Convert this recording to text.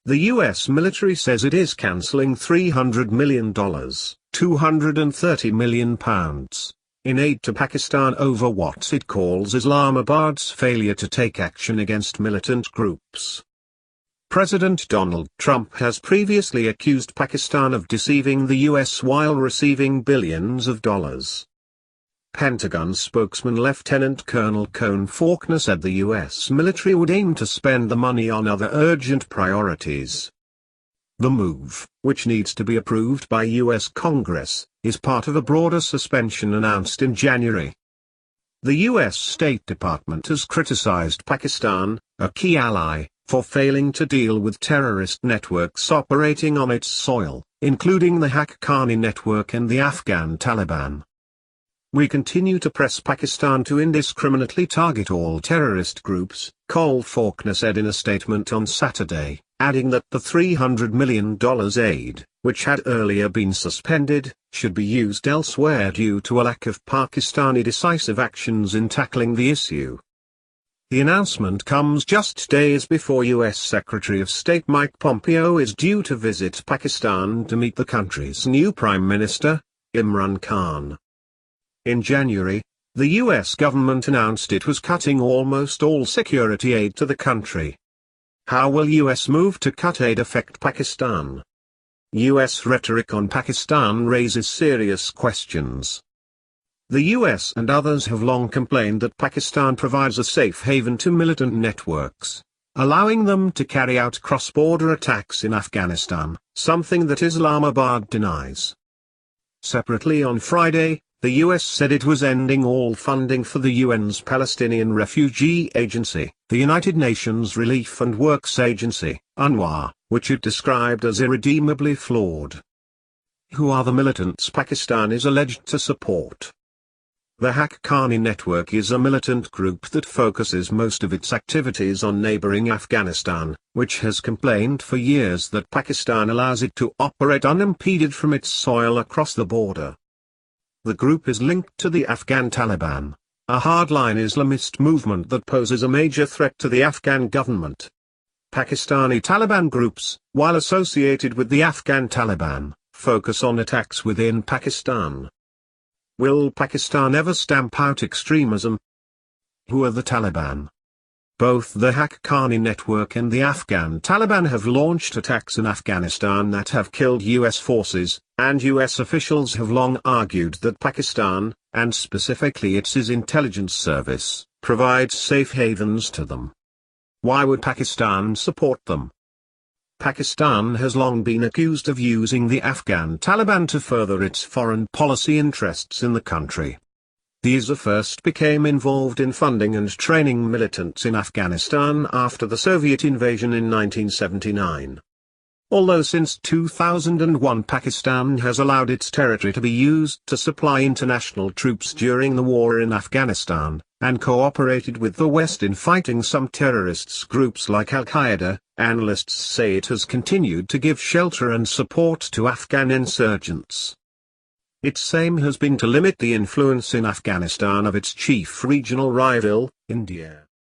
The U.S. military says it is cancelling $300 million, £230 million, in aid to Pakistan over what it calls Islamabad's failure to take action against militant groups. President Donald Trump has previously accused Pakistan of deceiving the U.S. while receiving billions of dollars. Pentagon spokesman Lt Col Koné Faulkner said the U.S. military would aim to spend the money on other urgent priorities. The move, which needs to be approved by U.S. Congress, is part of a broader suspension announced in January. The U.S. State Department has criticized Pakistan, a key ally, for failing to deal with terrorist networks operating on its soil, including the Haqqani network and the Afghan Taliban. We continue to press Pakistan to indiscriminately target all terrorist groups, Col Faulkner said in a statement on Saturday, adding that the $300 million aid, which had earlier been suspended, should be used elsewhere due to a lack of Pakistani decisive actions in tackling the issue. The announcement comes just days before U.S. Secretary of State Mike Pompeo is due to visit Pakistan to meet the country's new Prime Minister, Imran Khan. In January, the U.S. government announced it was cutting almost all security aid to the country. How will U.S. move to cut aid affect Pakistan? U.S. rhetoric on Pakistan raises serious questions. The U.S. and others have long complained that Pakistan provides a safe haven to militant networks, allowing them to carry out cross-border attacks in Afghanistan, something that Islamabad denies. Separately on Friday, the U.S. said it was ending all funding for the UN's Palestinian Refugee Agency, the United Nations Relief and Works Agency, UNRWA, which it described as irredeemably flawed. Who are the militants Pakistan is alleged to support? The Haqqani network is a militant group that focuses most of its activities on neighboring Afghanistan, which has complained for years that Pakistan allows it to operate unimpeded from its soil across the border. The group is linked to the Afghan Taliban, a hardline Islamist movement that poses a major threat to the Afghan government. Pakistani Taliban groups, while associated with the Afghan Taliban, focus on attacks within Pakistan. Will Pakistan ever stamp out extremism? Who are the Taliban? Both the Haqqani network and the Afghan Taliban have launched attacks in Afghanistan that have killed U.S. forces, and U.S. officials have long argued that Pakistan, and specifically its intelligence service, provides safe havens to them. Why would Pakistan support them? Pakistan has long been accused of using the Afghan Taliban to further its foreign policy interests in the country. These first became involved in funding and training militants in Afghanistan after the Soviet invasion in 1979. Although since 2001 Pakistan has allowed its territory to be used to supply international troops during the war in Afghanistan, and cooperated with the West in fighting some terrorist groups like Al-Qaeda, analysts say it has continued to give shelter and support to Afghan insurgents. Its aim has been to limit the influence in Afghanistan of its chief regional rival, India.